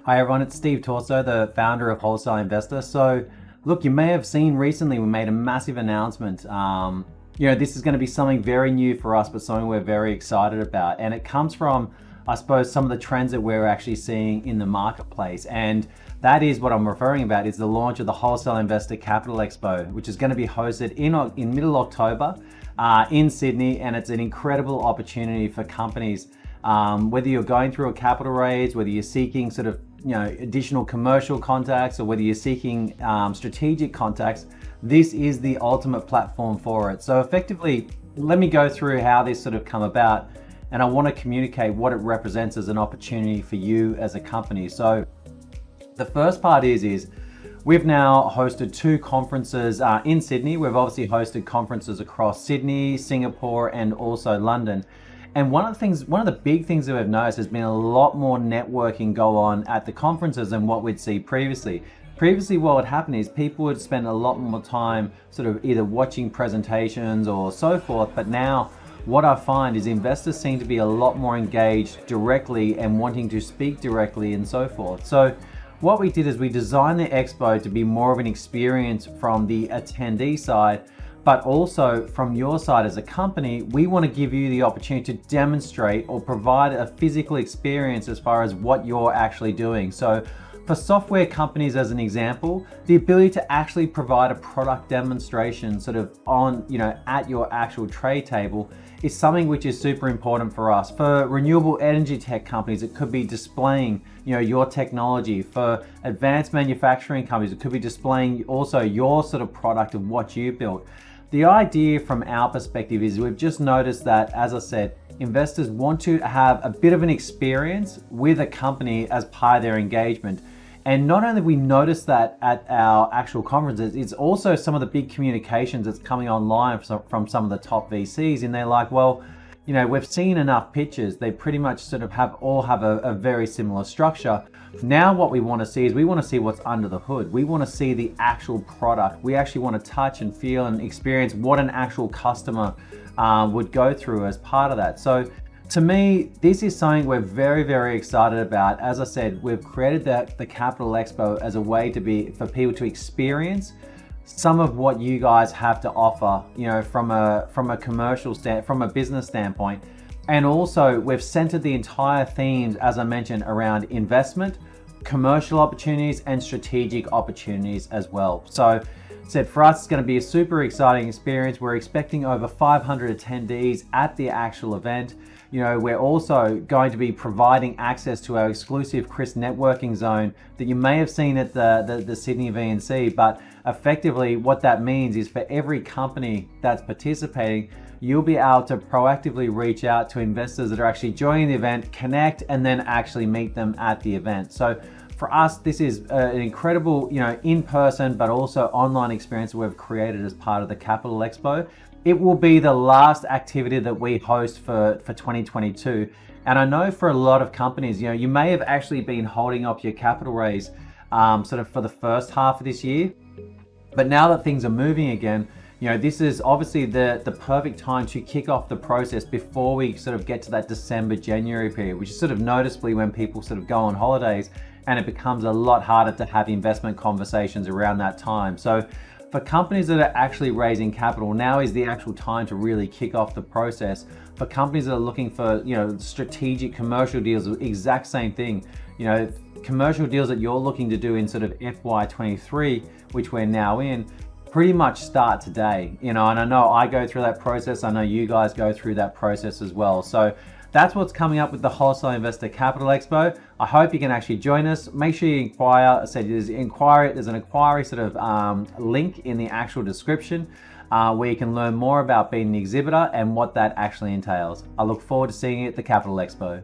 Hi everyone, it's Steve Torso, the founder of Wholesale Investor. So look, you may have seen recently we made a massive announcement. This is going to be something very new for us, but something we're very excited about. And it comes from, I suppose, some of the trends that we're actually seeing in the marketplace. And that is what I'm referring about, is the launch of the Wholesale Investor Capital Expo, which is going to be hosted in middle October in Sydney. And it's an incredible opportunity for companies, whether you're going through a capital raise, whether you're seeking sort of additional commercial contacts, or whether you're seeking strategic contacts, this is the ultimate platform for it. So effectively, let me go through how this sort of come about, and I want to communicate what it represents as an opportunity for you as a company. So the first part is we've now hosted 2 conferences in Sydney. We've obviously hosted conferences across Sydney, Singapore, and also London. And one of the big things that we've noticed has been a lot more networking go on at the conferences than what we'd see previously. Previously, what would happen is people would spend a lot more time sort of either watching presentations or so forth, but now what I find is investors seem to be a lot more engaged directly and wanting to speak directly and so forth. So what we did is we designed the expo to be more of an experience from the attendee side, but also from your side as a company. We want to give you the opportunity to demonstrate or provide a physical experience as far as what you're actually doing. So for software companies, as an example, the ability to actually provide a product demonstration sort of on, at your actual trade table is something which is super important for us. For renewable energy tech companies, it could be displaying, your technology. For advanced manufacturing companies, it could be displaying also your sort of product of what you built. The idea from our perspective is we've just noticed that, as I said, investors want to have a bit of an experience with a company as part of their engagement. And not only have we noticed that at our actual conferences, it's also some of the big communications that's coming online from some of the top VCs. And they're like, well, we've seen enough pitches. They pretty much sort of have a very similar structure. Now what we want to see is we want to see what's under the hood. We want to see the actual product. We actually want to touch and feel and experience what an actual customer would go through as part of that. So to me, this is something we're very, very excited about. As I said, we've created the Capital Expo as a way for people to experience some of what you guys have to offer, from a commercial from a business standpoint. And also we've centered the entire themes, as I mentioned, around investment, commercial opportunities, and strategic opportunities as well. So for us, it's going to be a super exciting experience. We're expecting over 500 attendees at the actual event. We're also going to be providing access to our exclusive Chris networking zone that you may have seen at the Sydney VNC, but effectively what that means is for every company that's participating, you'll be able to proactively reach out to investors that are actually joining the event, connect, and then actually meet them at the event. So for us, this is an incredible, in-person, but also online experience that we've created as part of the Capital Expo. It will be the last activity that we host for 2022. And I know for a lot of companies, you may have actually been holding up your capital raise sort of for the first half of this year. But now that things are moving again, this is obviously the perfect time to kick off the process before we sort of get to that December, January period, which is sort of noticeably when people sort of go on holidays, and it becomes a lot harder to have investment conversations around that time. So for companies that are actually raising capital, now is the actual time to really kick off the process. For companies that are looking for, strategic commercial deals, exact same thing. Commercial deals that you're looking to do in sort of FY23, which we're now in, pretty much start today. And I know I go through that process. I know you guys go through that process as well. So that's what's coming up with the Wholesale Investor Capital Expo. I hope you can actually join us. Make sure you inquire. I said there's an inquiry sort of link in the actual description where you can learn more about being an exhibitor and what that actually entails. I look forward to seeing you at the Capital Expo.